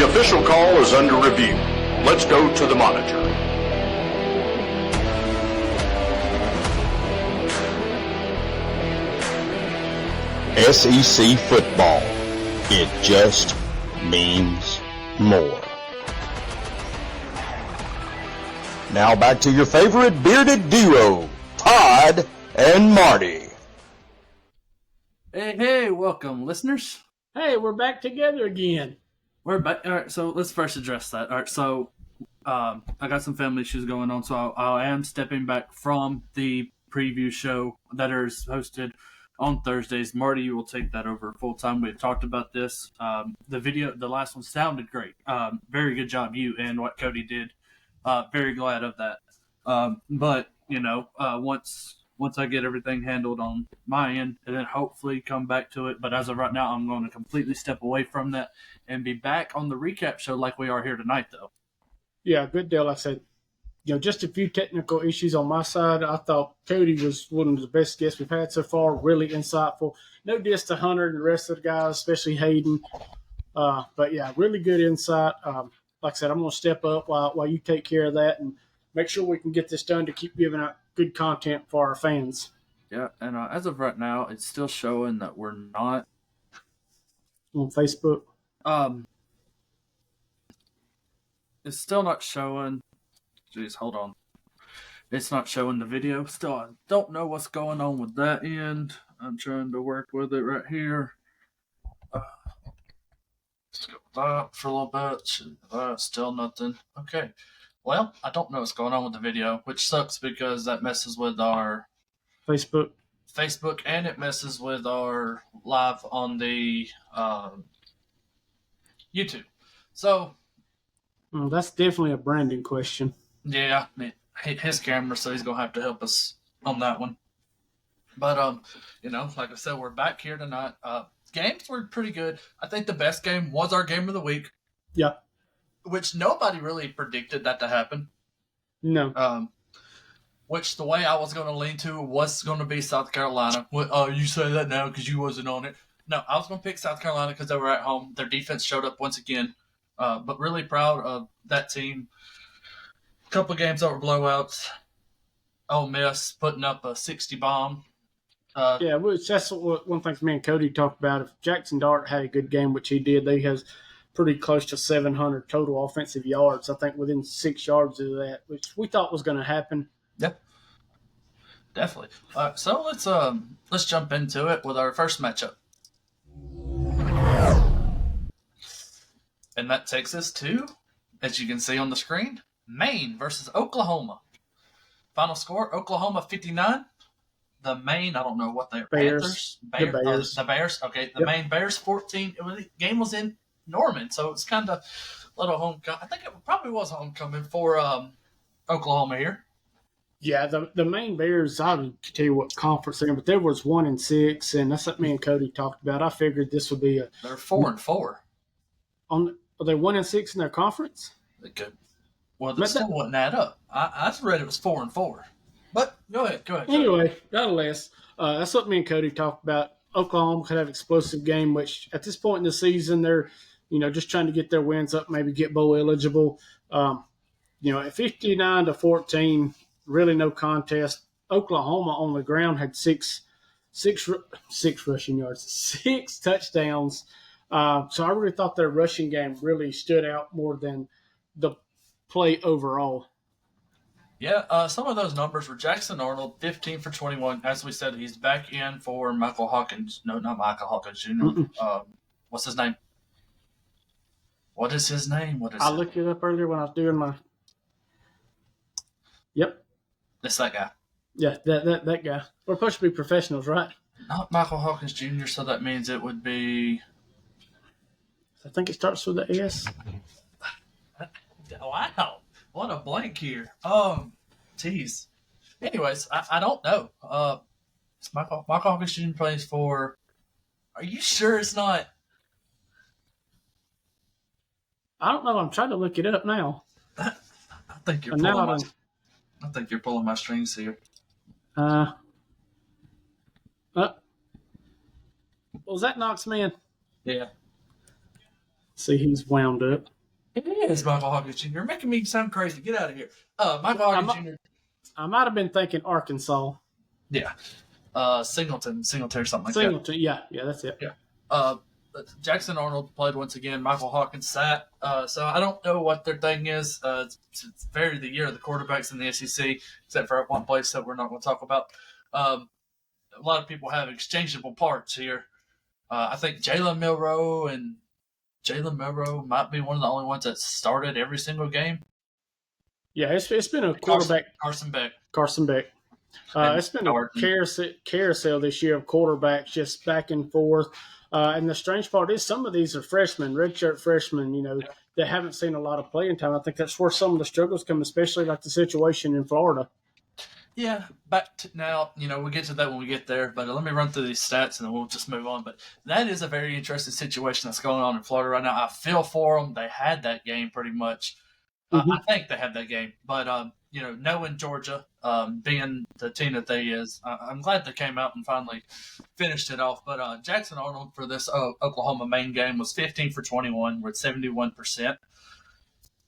The official call is under review. Let's go to the monitor. SEC football. It just means more. Now back to your favorite bearded duo, Todd and Marty. Hey, welcome, listeners. Hey, we're back together again. We're back. All right, so let's first address that. All right, so I got some family issues going on, so I am stepping back from the preview show that is hosted on Thursdays. Marty, you will take that over full time. We had talked about this. The last one sounded great. Very good job, you and what Cody did. Very glad of that. But once I get everything handled on my end, and then hopefully come back to it. But as of right now, I'm going to completely step away from that and be back on the recap show like we are here tonight, though. Yeah, good deal. I said, just a few technical issues on my side. I thought Cody was one of the best guests we've had so far. Really insightful. No diss to Hunter and the rest of the guys, especially Hayden. But yeah, really good insight. Like I said, I'm going to step up while you take care of that and make sure we can get this done to keep giving out good content for our fans. Yeah, and as of right now, it's still showing that we're not on Facebook. It's still not showing. Jeez, hold on. It's not showing the video. Still, I don't know what's going on with that end. I'm trying to work with it right here. Let's go back for a little bit. Still nothing. Okay. Well, I don't know what's going on with the video, which sucks because that messes with our Facebook, and it messes with our live on the YouTube. So, that's definitely a branding question. Yeah, his camera, so he's gonna have to help us on that one. But like I said, we're back here tonight. Games were pretty good. I think the best game was our game of the week. Yeah. Which nobody really predicted that to happen. No. Which the way I was going to lean to was going to be South Carolina. You say that now because you wasn't on it. No, I was going to pick South Carolina because they were at home. Their defense showed up once again. But really proud of that team. A couple of games that were blowouts. Ole Miss putting up a 60 bomb. Which that's one thing me and Cody talked about. If Jackson Dart had a good game, which he did, they has pretty close to 700 total offensive yards. I think within 6 yards of that, which we thought was going to happen. Yep, definitely. So let's jump into it with our first matchup, and that takes us to, as you can see on the screen, Maine versus Oklahoma. Final score: Oklahoma 59. The Maine, I don't know what they're. Bears. Bears. The Bears. Okay, the Maine Bears 14. The game was in Norman, so it's kind of a little homecoming. I think it probably was homecoming for Oklahoma here. Yeah, the Maine Bears, I don't tell you what conference they're in, but there was 1-6, and that's what me and Cody talked about. I figured this would be They're 4-4. Are they 1-6 in their conference? They could. Well, that still wouldn't add up. I read it was 4-4. But go ahead. Anyway, nonetheless, that's what me and Cody talked about. Oklahoma could have an explosive game, which at this point in the season, they're just trying to get their wins up, maybe get bowl eligible. At 59-14, really no contest. Oklahoma on the ground had six rushing yards, 6 touchdowns. So I really thought their rushing game really stood out more than the play overall. Yeah, some of those numbers were Jackson Arnold, 15 for 21. As we said, he's back in for Michael Hawkins. No, not Michael Hawkins Jr. What's his name? What is his name? I looked it up earlier when I was doing my. Yep. It's that guy. Yeah, that guy. We're supposed to be professionals, right? Not Michael Hawkins Jr., so that means it would be. I think it starts with the S. Wow. What a blank here. Jeez. Anyways, I don't know. It's Michael Hawkins Jr. plays for. Are you sure it's not? I don't know. I'm trying to look it up now. I think you're pulling my strings here. Was that Knox man? Yeah. See, he's wound up. It is Michael Hawkins Jr. You're making me sound crazy. Get out of here. Michael Hawkins Jr. I might have been thinking Arkansas. Yeah. Singleton or something like Singleton, yeah, that's it. that. Jackson Arnold played once again. Michael Hawkins sat. So I don't know what their thing is. It's very the year of the quarterbacks in the SEC, except for one place that we're not going to talk about. A lot of people have exchangeable parts here. I think Jalen Milroe might be one of the only ones that started every single game. Yeah, it's been a quarterback. Carson Beck. It's been a carousel this year of quarterbacks just back and forth. And the strange part is some of these are freshmen, redshirt freshmen, that haven't seen a lot of playing time. I think that's where some of the struggles come, especially like the situation in Florida. Yeah, back to now, we'll get to that when we get there, but let me run through these stats and then we'll just move on. But that is a very interesting situation that's going on in Florida right now. I feel for them. They had that game pretty much. I think they had that game. But, knowing Georgia, being the team that they is, I'm glad they came out and finally finished it off. But Jackson Arnold for this Oklahoma Maine game was 15 for 21 with 71%.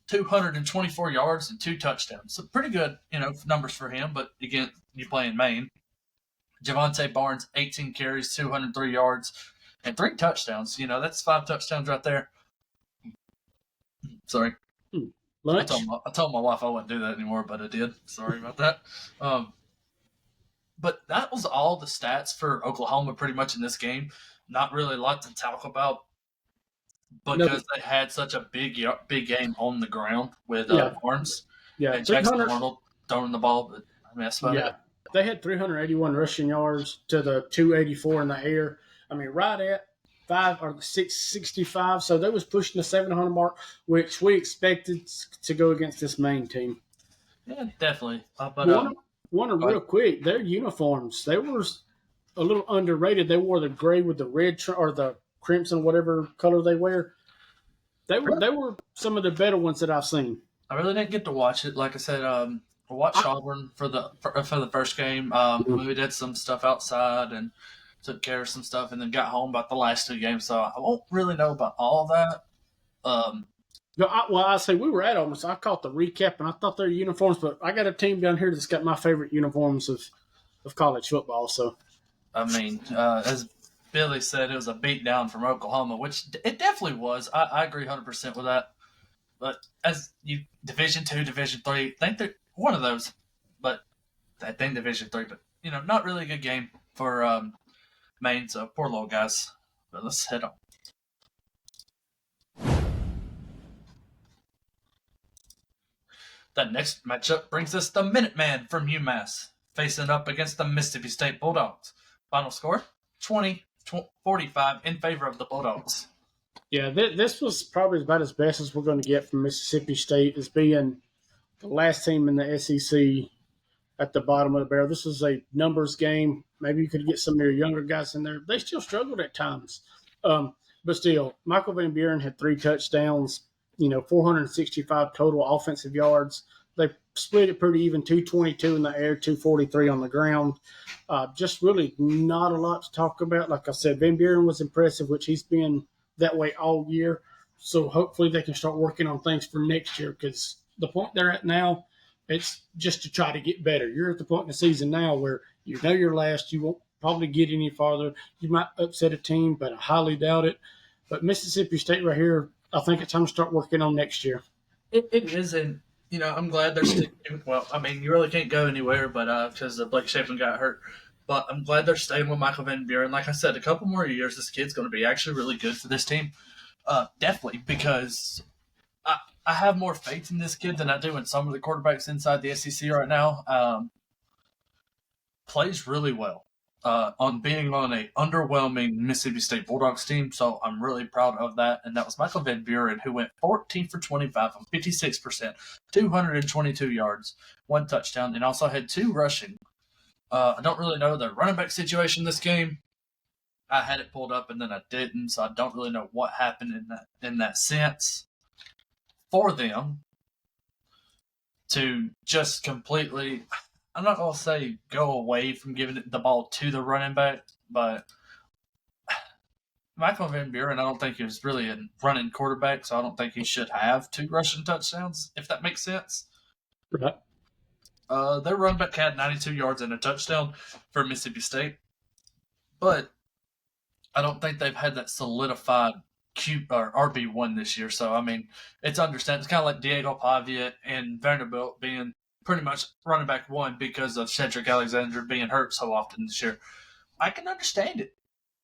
224 yards and 2 touchdowns. So pretty good, numbers for him. But again, you play in Maine. Javonte Barnes, 18 carries, 203 yards, and 3 touchdowns. That's 5 touchdowns right there. Sorry. I told my wife I wouldn't do that anymore, but I did. Sorry about that. But that was all the stats for Oklahoma pretty much in this game. Not really a lot to talk about. Because they had such a big game on the ground with Barnes and Jackson Arnold throwing the ball, but that's about it. They had 381 rushing yards to the 284 in the air. I mean, right at 665, so they was pushing the 700 mark, which we expected to go against this Maine team. Yeah, definitely. Real quick, their uniforms, they were a little underrated. They wore the gray with the red or the crimson, whatever color they wear. They were some of the better ones that I've seen. I really didn't get to watch it. Like I said, I watched Auburn for the first game. We did some stuff outside and took care of some stuff, and then got home about the last 2 games. So I won't really know about all that. I say we were at Auburn, so I caught the recap, and I thought their uniforms. But I got a team down here that's got my favorite uniforms of college football. So, I mean, as Billy said, it was a beatdown from Oklahoma, which it definitely was. I agree 100% with that. But as Division II, Division III, I think they're one of those. But I think Division III, but not really a good game for Maine. So poor little guys. But let's head on. That next matchup brings us the Minuteman from UMass facing up against the Mississippi State Bulldogs. Final score 20-45 in favor of the Bulldogs. Yeah, this was probably about as best as we're going to get from Mississippi State as being the last team in the SEC at the bottom of the barrel. This was a numbers game. Maybe you could get some of your younger guys in there. They still struggled at times. But still, Michael Van Buren had 3 touchdowns, 465 total offensive yards. They split it pretty even, 222 in the air, 243 on the ground. Just really not a lot to talk about. Like I said, Van Buren was impressive, which he's been that way all year. So hopefully they can start working on things for next year, because the point they're at now, it's just to try to get better. You're at the point in the season now where you're last. You won't probably get any farther. You might upset a team, but I highly doubt it. But Mississippi State right here, I think it's time to start working on next year. It is, and I'm glad they're sticking. Well, I mean, you really can't go anywhere, but because Blake Shapen got hurt. But I'm glad they're staying with Michael Van Buren. Like I said, a couple more years, this kid's going to be actually really good for this team. Definitely, because I have more faith in this kid than I do in some of the quarterbacks inside the SEC right now. Plays really well on being on a underwhelming Mississippi State Bulldogs team, so I'm really proud of that. And that was Michael Van Buren, who went 14 for 25 on 56%, 222 yards, 1 touchdown, and also had 2 rushing. I don't really know the running back situation in this game. I had it pulled up and then I didn't, so I don't really know what happened in that sense for them to just completely, I'm not going to say go away from giving the ball to the running back, but Michael Van Buren, I don't think he was really a running quarterback, so I don't think he should have 2 rushing touchdowns, if that makes sense. Right. Their running back had 92 yards and a touchdown for Mississippi State, but I don't think they've had that solidified RB1 this year. So, I mean, it's understandable. It's kind of like Diego Pavia and Vanderbilt being pretty much running back 1 because of Cedric Alexander being hurt so often this year. I can understand it.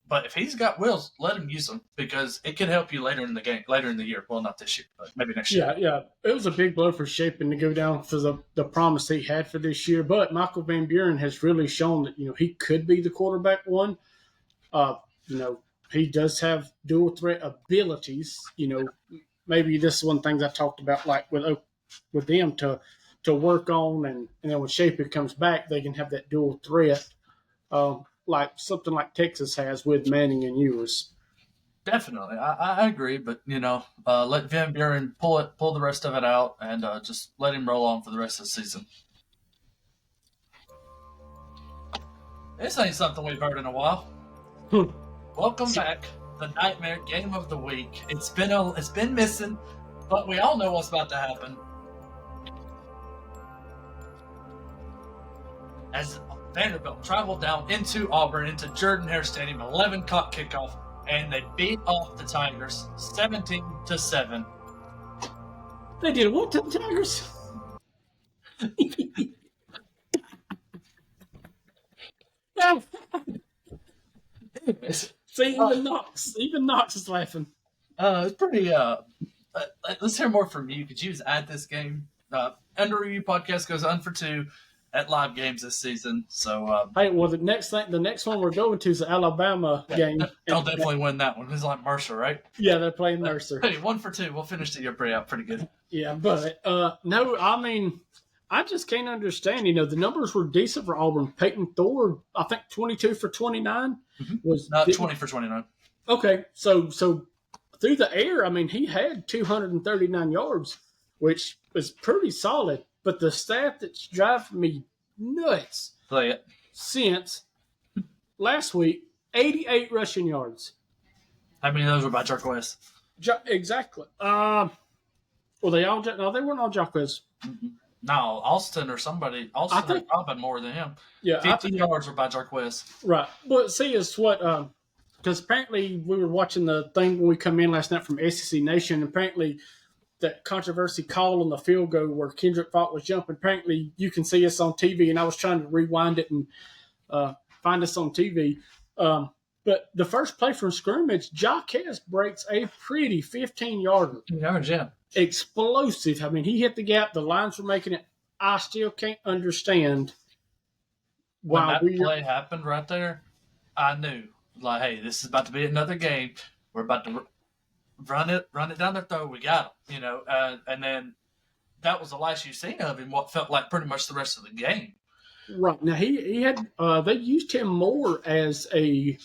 But if he's got wheels, let him use them because it could help you later in the year. Well, not this year, but maybe next year. Yeah. It was a big blow for Shapen to go down for the promise he had for this year. But Michael Van Buren has really shown that, he could be the quarterback 1. He does have dual threat abilities. Maybe this is one thing I talked about, like with them to work on, and then when Shapen comes back, they can have that dual threat. Like something like Texas has with Manning and Ewers. Definitely, I agree, but let Van Buren pull the rest of it out, and just let him roll on for the rest of the season. This ain't something we've heard in a while. Welcome back, the Nightmare Game of the Week. It's been missing, but we all know what's about to happen. As Vanderbilt traveled down into Auburn, into Jordan-Hare Stadium, 11 o'clock kickoff, and they beat off the Tigers 17-7. They did what to the Tigers? See, even Knox is laughing. It's pretty. Let's hear more from you. Could you just add this game? Under Review Podcast goes 0-2 at live games this season. So, hey, well, the next one we're going to is the Alabama game. They'll definitely win that one. It's like Mercer, right? Yeah, they're playing Mercer. Hey, 1-2. We'll finish the year pretty good. Yeah, but no, I mean, I just can't understand. The numbers were decent for Auburn. Peyton Thor, I think 22 for 29 was 20 for 29. Okay, so through the air, I mean, he had 239 yards, which was pretty solid. But the stat that's driving me nuts since last week, 88 rushing yards. How many of those were by Jarquez? Exactly. Well, they weren't all Jarquez. Mm-hmm. No, Austin or somebody. Austin or Robin more than him. Yeah, 50 yards were by Jarquez. Right. But see, it's what because apparently we were watching the thing when we come in last night from SEC Nation. Apparently, that controversy call on the field goal where Kendrick Falk was jumping. Apparently, you can see us on TV, and I was trying to rewind it and find us on TV. But the first play from scrimmage, Jarquez breaks a pretty 15-yarder. Yeah. Explosive. I mean, he hit the gap. The lines were making it. I still can't understand why when that play happened right there. I knew, like, hey, this is about to be another game. We're about to run it down their throat. We got him, and then that was the last you've seen of him. What felt like pretty much the rest of the game. Right now, he had they used him more as a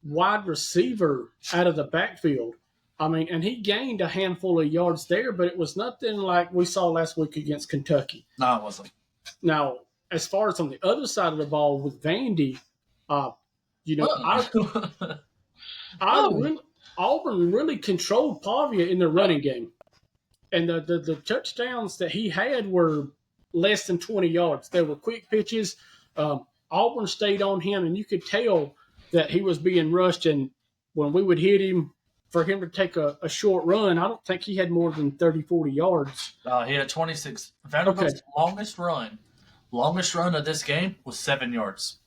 wide receiver out of the backfield. I mean, and he gained a handful of yards there, but it was nothing like we saw last week against Kentucky. No, it wasn't. Now, as far as on the other side of the ball with Vandy, Auburn really controlled Pavia in the running game. And the touchdowns that he had were less than 20 yards. They were quick pitches. Auburn stayed on him, and you could tell that he was being rushed. And when we would hit him, for him to take a short run, I don't think he had more than 30, 40 yards. He had 26. Vanderbilt's longest run of this game was 7 yards.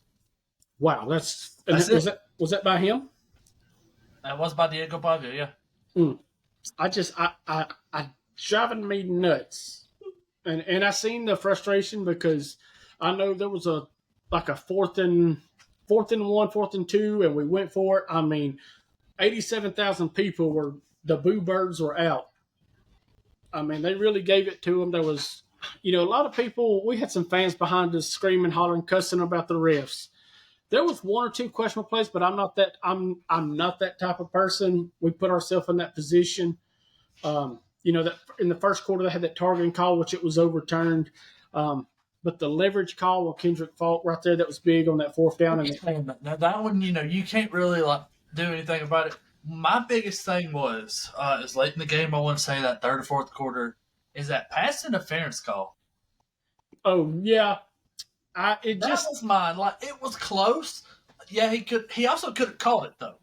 Wow, was that by him? That was by Diego Pavia, yeah. I driving me nuts. And I seen the frustration because I know there was a 4th and 1, 4th and 2, and we went for it. I mean, 87,000 people the Boo Birds were out. I mean, they really gave it to them. There was, a lot of people, we had some fans behind us screaming, hollering, cussing about the refs. There was 1 or 2 questionable plays, but I'm not that type of person. We put ourselves in that position. That in the first quarter they had that targeting call, which it was overturned. But the leverage call with Kendrick Falk right there, that was big on that 4th down. Now that one, you can't really do anything about it. my biggest thing was is late in the game. I want to say that third or fourth quarter is that pass interference call. Oh yeah, That was mine. Like it was close. Yeah, he could. He also could have called it though.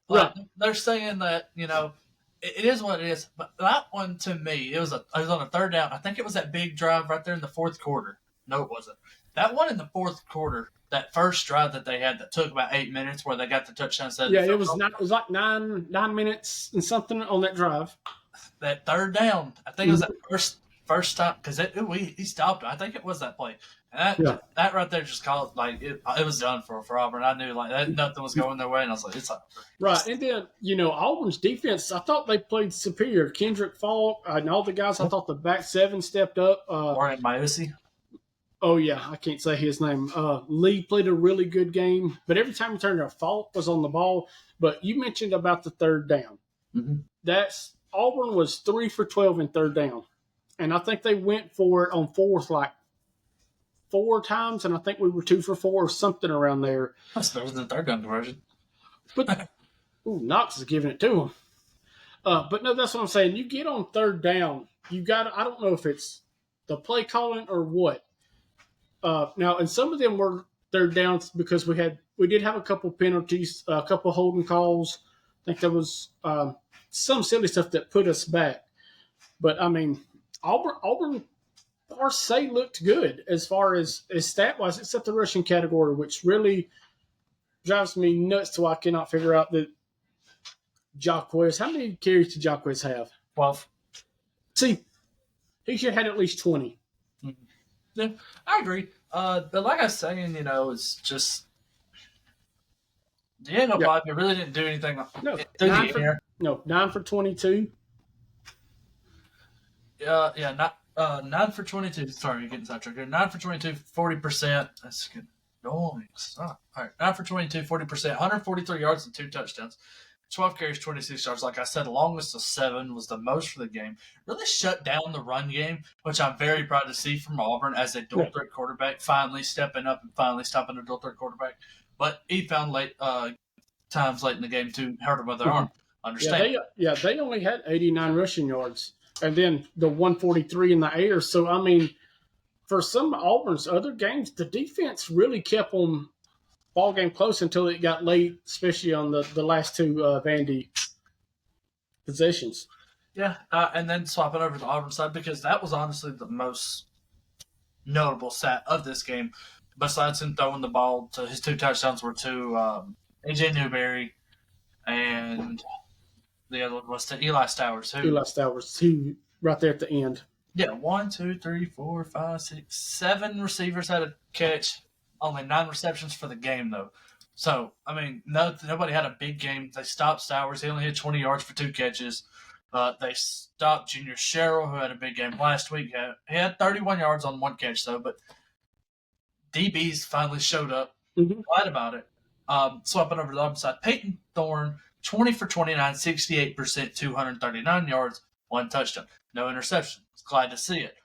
Like, right. they're saying that it is what it is. But that one to me, it was on a third down. I think it was that big drive right there in the fourth quarter. No, it wasn't. That one in the fourth quarter, that first drive that they had that took about 8 minutes, where they got the touchdown. Yeah, it was not. It was like 9 minutes and something on that drive. That third down, I think it was that first time because he stopped. I think it was that play. And that right there just called it was done for Auburn. I knew that nothing was going their way, and I was like, it's over. Right, and then Auburn's defense, I thought they played superior. Kendrick Falk and all the guys. I thought the back seven stepped up. Warren Miosi. Oh yeah, I can't say his name. Lee played a really good game, but every time he turned around, Falk was on the ball. But you mentioned about the third down. Mm-hmm. That's Auburn was 3 for 12 in third down, and I think they went for it on fourth like 4 times, and I think we were 2 for 4 or something around there. That's better than the third down conversion. But Knox is giving it to him. But no, that's what I'm saying. You get on third down, you got. I don't know if it's the play calling or what. Now, and some of them were third downs because we did have a couple penalties, a couple holding calls. I think there was some silly stuff that put us back. But I mean, Auburn per se looked good as far as stat wise, except the rushing category, which really drives me nuts till I cannot figure out that Jacquez. How many carries did Jacquez have? 12. See, he should have had at least 20. Mm-hmm. Yeah, I agree. But like I was saying, it's just Bobby really didn't do anything. No, through the air. 9 for 22. Not 9 for 22. Sorry, you're getting sidetracked here. 9 for 22, 40%. That's good. Noise. All right, 9 for 22, 40%, 143 yards and 2 touchdowns. 12 carries, 26 yards. Like I said, longest of 7 was the most for the game. Really shut down the run game, which I'm very proud to see from Auburn as a dual threat quarterback, finally stepping up and finally stopping a dual threat quarterback. But he found times late in the game to hurt him with their arm. Understand? They only had 89 rushing yards, and then the 143 in the air. So I mean, for some of Auburn's other games, the defense really kept them ball game close until it got late, especially on the last 2 Vandy possessions. Yeah, and then swapping over to the Auburn side, because that was honestly the most notable stat of this game, besides him throwing the ball. To his 2 touchdowns were to A.J. Newberry, and the other one was to Eli Stowers. Eli Stowers, who right there at the end. Yeah, 1, 2, 3, 4, 5, 6, 7 receivers had a catch. Only 9 receptions for the game, though. So, I mean, nobody had a big game. They stopped Stowers. He only had 20 yards for 2 catches. They stopped Junior Sherrill, who had a big game last week. He had 31 yards on 1 catch, though. But DBs finally showed up. Mm-hmm. Glad about it. Swapping over to the other side. Peyton Thorne, 20 for 29, 68%, 239 yards, 1 touchdown. No interception. Glad to see it.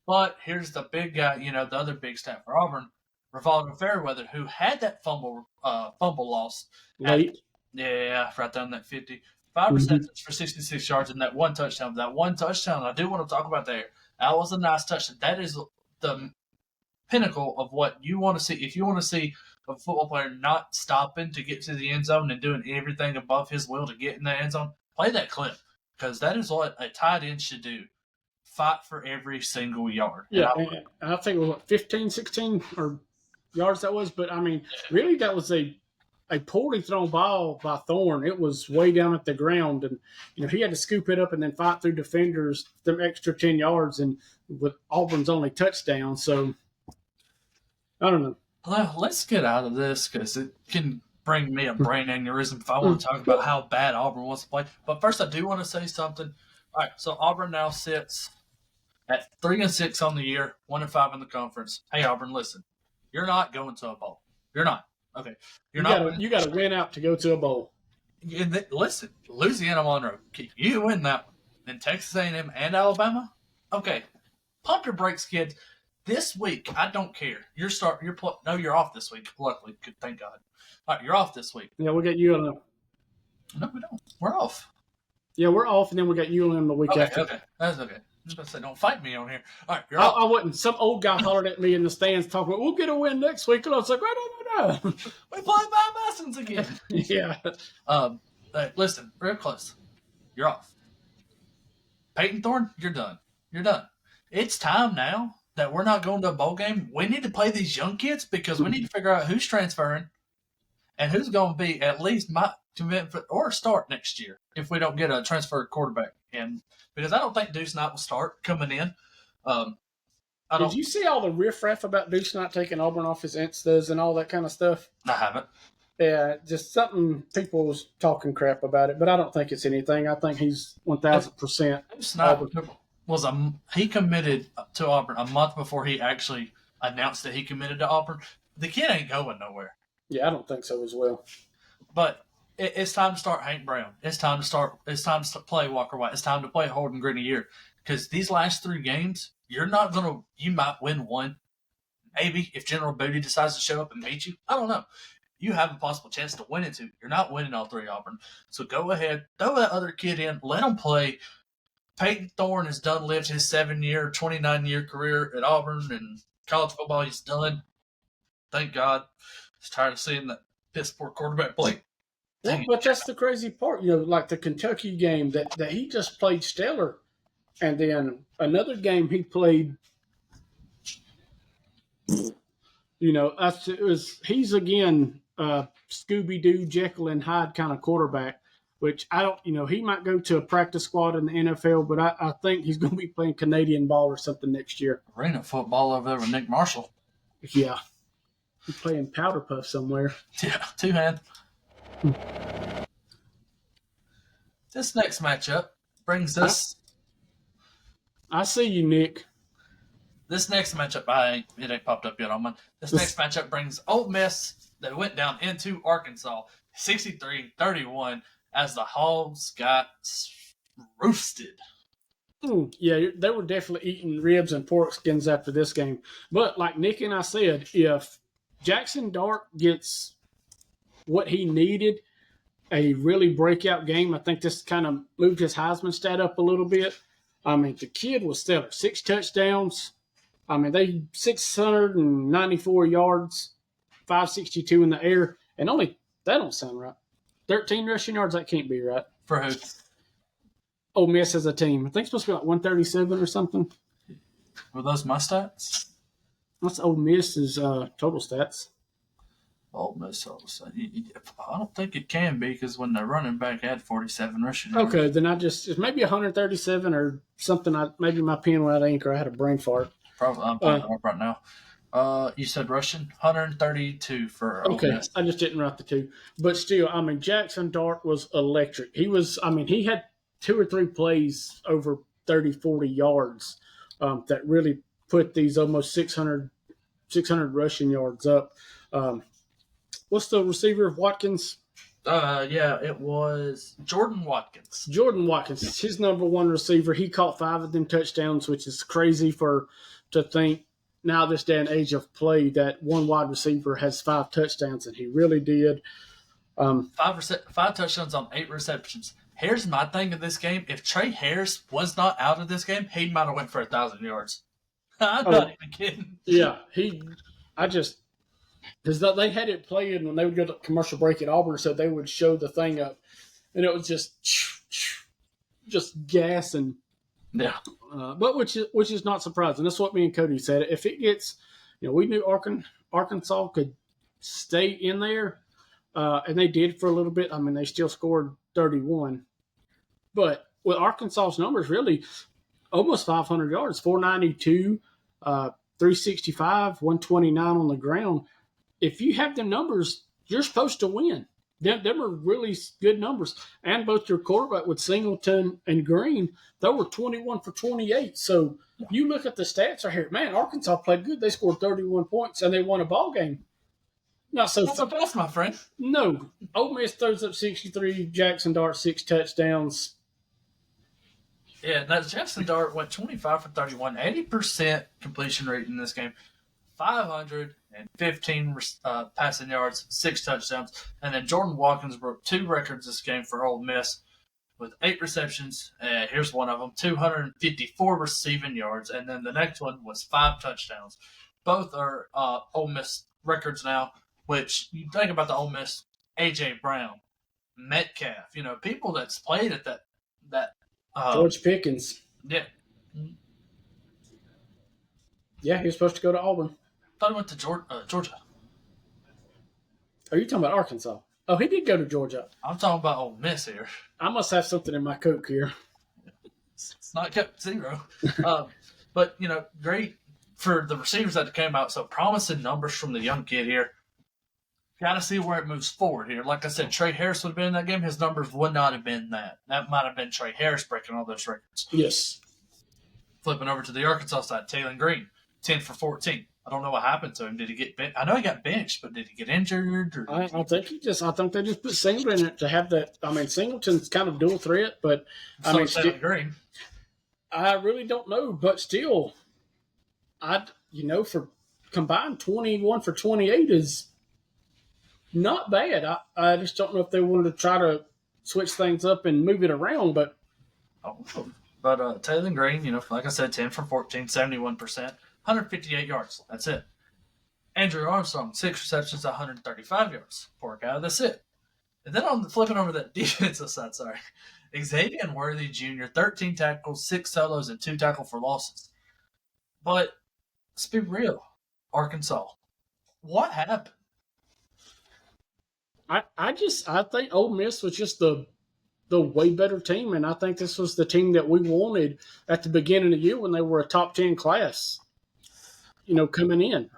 But here's the big guy, the other big stat for Auburn. Rivaldo Fairweather, who had that fumble loss. Late. Right down that 50. 5 receptions for 66 yards and that 1 touchdown. That 1 touchdown, I do want to talk about there. That was a nice touchdown. That is the pinnacle of what you want to see. If you want to see a football player not stopping to get to the end zone and doing everything above his will to get in the end zone, play that clip, because that is what a tight end should do. Fight for every single yard. Yeah, and I think it was 15, 16 or yards that was, but I mean, really, that was a poorly thrown ball by Thorne. It was way down at the ground, and he had to scoop it up and then fight through defenders them extra 10 yards, and with Auburn's only touchdown. So I don't know. Well, let's get out of this because it can bring me a brain aneurysm if I want to talk about how bad Auburn wants to play. But first, I do want to say something. All right, so Auburn now sits at 3-6 on the year, 1-5 in the conference. Hey, Auburn, listen. You're not going to a bowl. You're not. Okay. You got to win out to go to a bowl. Listen, Louisiana Monroe, you win that one. Then Texas A&M and Alabama. Okay. Pump your brakes, kids. This week, I don't care. You're off this week. Luckily, thank God. All right, you're off this week. Yeah, we'll get you on No, we don't. We're off. Yeah, we're off, and then we got ULM the week after. Okay, that's okay. I was about to say, don't fight me on here. All right, you're I off. wouldn't. Some old guy hollered at me in the stands talking about, we'll get a win next week. And I was like, no. We play by Bisons again. Yeah. Hey, listen, real close. You're off. Peyton Thorne, you're done. You're done. It's time now that we're not going to a bowl game. We need to play these young kids because we need to figure out who's transferring and who's going to be at least my commitment or start next year if we don't get a transfer quarterback in. Because I don't think Deuce Knight will start coming in. Did you see all the riffraff about Deuce not taking Auburn off his Instas and all that kind of stuff? I haven't. Yeah, just something people was talking crap about it, but I don't think it's anything. I think he's 1,000%. Deuce Knight he committed to Auburn a month before he actually announced that he committed to Auburn. The kid ain't going nowhere. Yeah, I don't think so as well. But it's time to start Hank Brown. It's time to play Walker White. It's time to play Holden Grenier. Because these last 3 games, you might win one. Maybe if General Booty decides to show up and beat you. I don't know. You have a possible chance to win it too. You're not winning all 3, Auburn. So go ahead, throw that other kid in, let him play. Peyton Thorne has lived his 7-year, 29-year career at Auburn, and college football he's done. Thank God. He's tired of seeing that piss poor quarterback play. Well, but that's the crazy part. Like the Kentucky game that he just played stellar. And then another game he played, he's again Scooby-Doo, Jekyll and Hyde kind of quarterback, which I don't, he might go to a practice squad in the NFL, but I think he's going to be playing Canadian ball or something next year. Arena football over there with Nick Marshall. Yeah. He's playing powder puff somewhere. Yeah, 2-hand. This next matchup brings us. I see you, Nick. This next matchup, it ain't popped up yet on mine. This next matchup brings Ole Miss that went down into Arkansas 63-31 as the Hogs got roasted. Yeah, they were definitely eating ribs and pork skins after this game. But like Nick and I said, if Jackson Dart gets what he needed, a really breakout game, I think this kind of moved his Heisman stat up a little bit. I mean, the kid was stellar. 6 touchdowns. I mean, they 694 yards, 562 in the air, and only that don't sound right. 13 rushing yards, that can't be right. For who? Ole Miss as a team. I think it's supposed to be like 137 or something. Were those my stats? What's Ole Miss's total stats? Ole Miss, I don't think it can be because when the running back had 47 rushing yards. Okay, then it's maybe 137 or something. Maybe my pen went out of ink or I had a brain fart. Probably, I'm pulling it up right now. You said rushing? 132 for Ole Miss. I just didn't write the 2. But still, I mean, Jackson Dart was electric. He had 2 or 3 plays over 30, 40 yards that really put these almost 600 rushing yards up. What's the receiver of Watkins? Yeah, it was Jordan Watkins. Jordan Watkins is his number 1 receiver. He caught 5 of them touchdowns, which is crazy to think now this day and age of play that one wide receiver has 5 touchdowns, and he really did. 5 touchdowns on 8 receptions. Here's my thing in this game. If Trey Harris was not out of this game, he might have went for 1,000 yards. I'm not even kidding. Yeah, because they had it playing when they would go to commercial break at Auburn, so they would show the thing up, and it was just gassing. Yeah. But which is not surprising. That's what me and Cody said. If it gets, we knew Arkansas could stay in there, and they did for a little bit. I mean, they still scored 31. But with Arkansas's numbers, really, almost 500 yards, 492, 365, 129 on the ground. If you have them numbers, you're supposed to win. Them are really good numbers. And both your quarterback with Singleton and Green, they were 21 for 28. So you look at the stats right here. Man, Arkansas played good. They scored 31 points, and they won a ball game. Not so fast, my friend. No. Ole Miss throws up 63. Jackson Dart, 6 touchdowns. Yeah, that Jackson Dart went 25 for 31, 80% completion rate in this game. 515 passing yards, 6 touchdowns. And then Jordan Watkins broke 2 records this game for Ole Miss with 8 receptions. And here's one of them, 254 receiving yards. And then the next one was 5 touchdowns. Both are Ole Miss records now, which you think about the Ole Miss, A.J. Brown, Metcalf, people that's played at that George Pickens. Yeah. Yeah, he was supposed to go to Auburn. Thought he went to Georgia. Are you talking about Arkansas? Oh, he did go to Georgia. I'm talking about Ole Miss here. I must have something in my Coke here. It's not kept 0. But, great for the receivers that came out. So promising numbers from the young kid here. Got to see where it moves forward here. Like I said, Trey Harris would have been in that game. His numbers would not have been that. That might have been Trey Harris breaking all those records. Yes. Flipping over to the Arkansas side, Taylor Green, 10 for 14. I don't know what happened to him. Did he get benched? I know he got benched, but did he get injured? Or I think they just put Singleton in it to have that. I mean, Singleton's kind of dual threat, but Taylor Green. I really don't know, but still, for combined 21 for 28 is not bad. I just don't know if they wanted to try to switch things up and move it around, but Taylor Green, like I said, 10 for 14, 71%, 158 yards. That's it. Andrew Armstrong, 6 receptions, 135 yards. Poor guy, that's it. And then on flipping over that defensive side, Xavier Worthy Jr., 13 tackles, 6 solos, and 2 tackle for losses. But let's be real, Arkansas, what happened? I think Ole Miss was just the way better team, and I think this was the team that we wanted at the beginning of the year when they were a top 10 class. Coming in,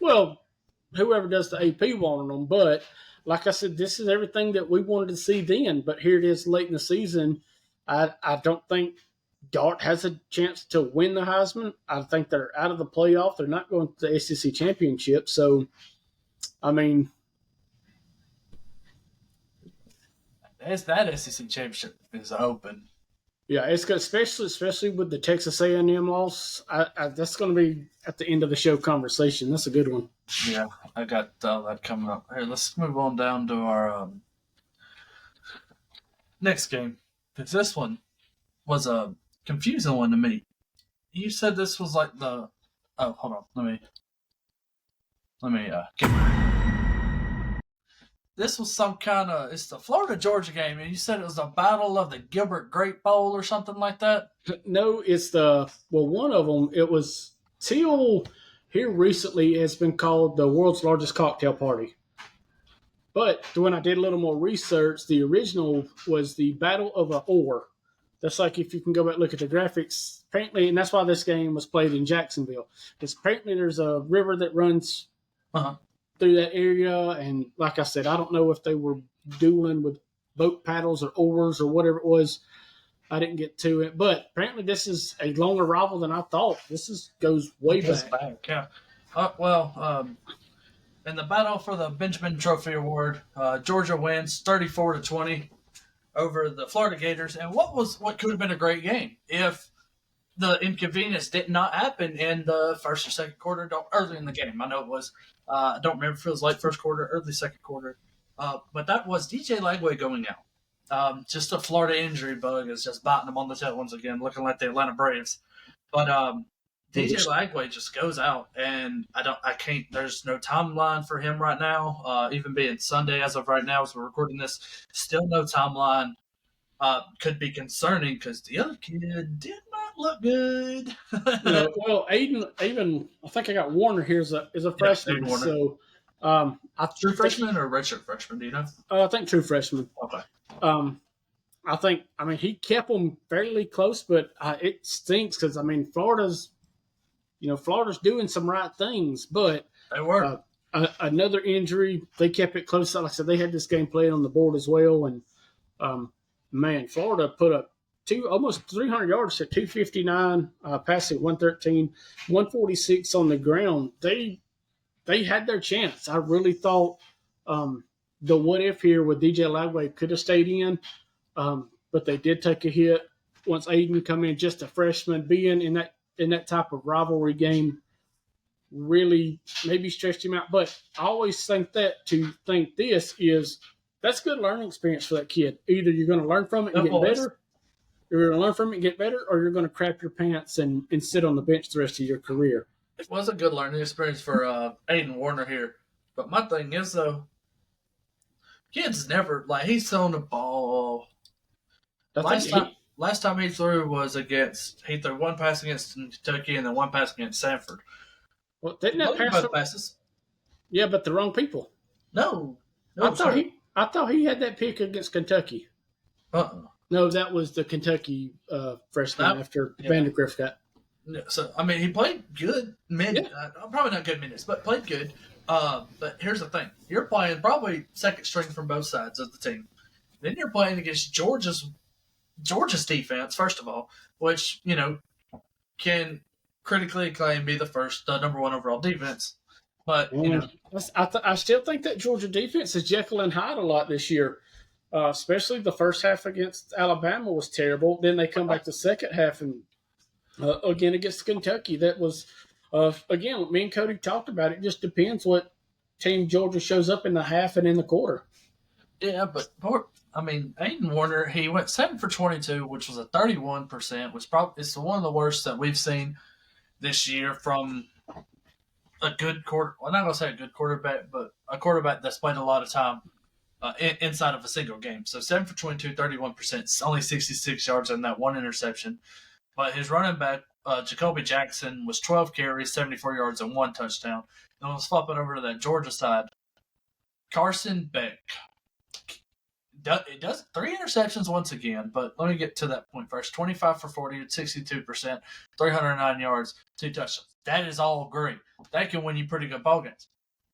well, whoever does the AP wanted them, but like I said, this is everything that we wanted to see then. But here it is late in the season. I don't think Dart has a chance to win the Heisman. I think they're out of the playoff. They're not going to the SEC championship. So, I mean, that SEC championship is open. Yeah, it's good, especially with the Texas A&M loss. That's going to be at the end of the show conversation. That's a good one. Yeah, I got that coming up. Here, let's move on down to our next game. Because this one was a confusing one to me. You said this was like the... Oh, hold on. Let me get... This was some kind of... It's the Florida-Georgia game, and you said it was a battle of the Gilbert Grape Bowl or something like that? No, it's one of them, it was till here recently it's been called the world's largest cocktail party. But when I did a little more research, the original was the Battle of a Whore. That's like if you can go back and look at the graphics. Apparently, and that's why this game was played in Jacksonville. Because apparently there's a river that runs... through that area, and like I said, I don't know if they were dueling with boat paddles or oars or whatever it was. I didn't get to it, but apparently this is a longer rival than I thought. This goes way back. Yeah. In the battle for the Benjamin Trophy Award, Georgia wins 34-20 over the Florida Gators, and what could have been a great game if the inconvenience did not happen in the first or second quarter, early in the game. I know it was. I don't remember if it was late first quarter, early second quarter. But that was DJ Lagway going out. Just a Florida injury bug is just biting him on the tail once again, looking like the Atlanta Braves. But DJ Lagway just goes out, and there's no timeline for him right now. Even being Sunday as of right now as we're recording this, still no timeline. Could be concerning because the other kid did not look good. Well, Aiden, even I think I got Warner here is a freshman. Yeah, so, true freshman or redshirt freshman? Do you know? I think true freshman. Okay. I mean, he kept them fairly close, but it stinks because Florida's doing some right things, but they were another injury. They kept it close. Like I said, they had this game played on the board as well, and Florida put up almost 300 yards at 259, passing 113, 146 on the ground. They had their chance. I really thought the what if here with DJ Lagway could have stayed in, but they did take a hit once Aiden come in, just a freshman, being in that type of rivalry game. really maybe stretched him out. But I always think this is that's good learning experience for that kid. Either you're going to learn from it and get better, you're going to learn from it and get better, or you're going to crap your pants and sit on the bench the rest of your career. It was a good learning experience for Aiden Warner here. But my thing is, though, kid's never, like, he's throwing the ball. Last time he threw was he threw one pass against Kentucky and then one pass against Sanford. Well, didn't that pass? Both passes. Yeah, but the wrong people. No, I thought he had that pick against Kentucky. No, that was the Kentucky freshman after Vandergrift got. So, I mean, he played good minutes. Probably not good minutes, but played good. But here's the thing. You're playing probably second string from both sides of the team. Then you're playing against Georgia's defense, first of all, which, can critically acclaimed be the number one overall defense. But, I still think that Georgia defense is Jekyll and Hyde a lot this year. Especially the first half against Alabama was terrible. Then they come back the second half and again against Kentucky. That was, again, me and Cody talked about it. Just depends what team Georgia shows up in the half and in the quarter. Yeah, but Aiden Warner, he went 7 for 22, which was a 31%, which is one of the worst that we've seen this year from a good quarter. Well, I'm not going to say a good quarterback, but a quarterback that's played a lot of time inside of a single game. So 7 for 22, 31%, only 66 yards and that one interception. But his running back, Jacoby Jackson, was 12 carries, 74 yards, and 1 touchdown. And let's flip it over to that Georgia side. Carson Beck. It does 3 interceptions once again, but let me get to that point first. 25 for 40, 62%, 309 yards, 2 touchdowns. That is all great. That can win you pretty good ball games.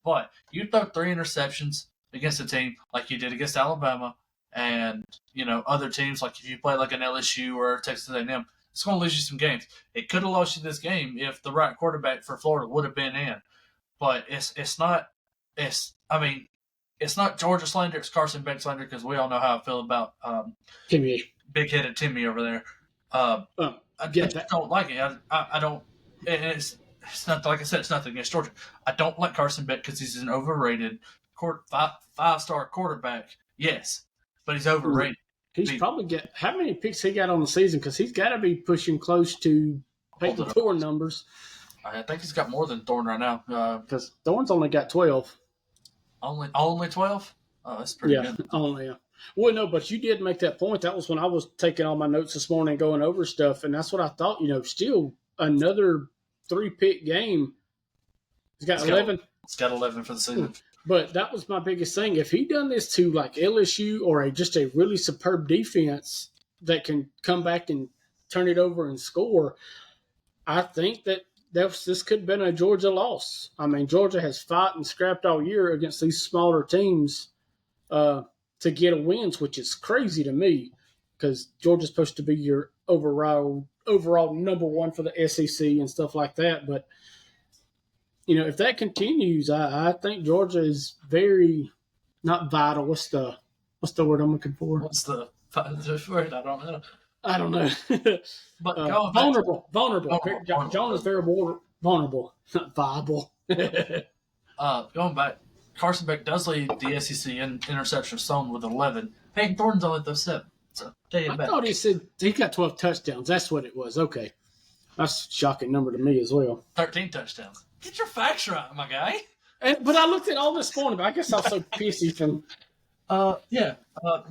But you throw 3 interceptions against a team like you did against Alabama and, other teams, like if you play like an LSU or Texas A&M, it's going to lose you some games. It could have lost you this game if the right quarterback for Florida would have been in. But it's not Georgia slander, it's Carson Beck slander because we all know how I feel about Timmy. Big-headed Timmy over there. I just don't like it. I don't – it's not – like I said, it's nothing against Georgia. I don't like Carson Beck because he's an overrated five-star quarterback. Yes, but he's overrated. He's probably got – how many picks he got on the season? Because he's got to be pushing close to Peyton Thorne numbers. I think he's got more than Thorne right now. Because Thorne's only got 12. Only 12? Oh, that's pretty good. Yeah, only. Well, no, but you did make that point. That was when I was taking all my notes this morning, going over stuff, and that's what I thought. Still another 3-pick game. He's got 11. It's got 11 for the season. But that was my biggest thing. If he done this to like LSU or just a really superb defense that can come back and turn it over and score, I think that this could have been a Georgia loss. I mean, Georgia has fought and scrapped all year against these smaller teams to get a wins, which is crazy to me because Georgia's supposed to be your overall number one for the SEC and stuff like that. But, if that continues, I think Georgia is very not vital. What's the word I'm looking for? What's the word? I don't know. But vulnerable. John is very vulnerable, not viable. Going back, Carson Beck does lead the SEC in interceptions thrown with 11. Peyton Thorne's only those 7. So I thought he said he got 12 touchdowns. That's what it was. Okay, that's a shocking number to me as well. 13 touchdowns. Get your facts right, my guy. But I looked at all this morning, but I guess I was so pissy from. And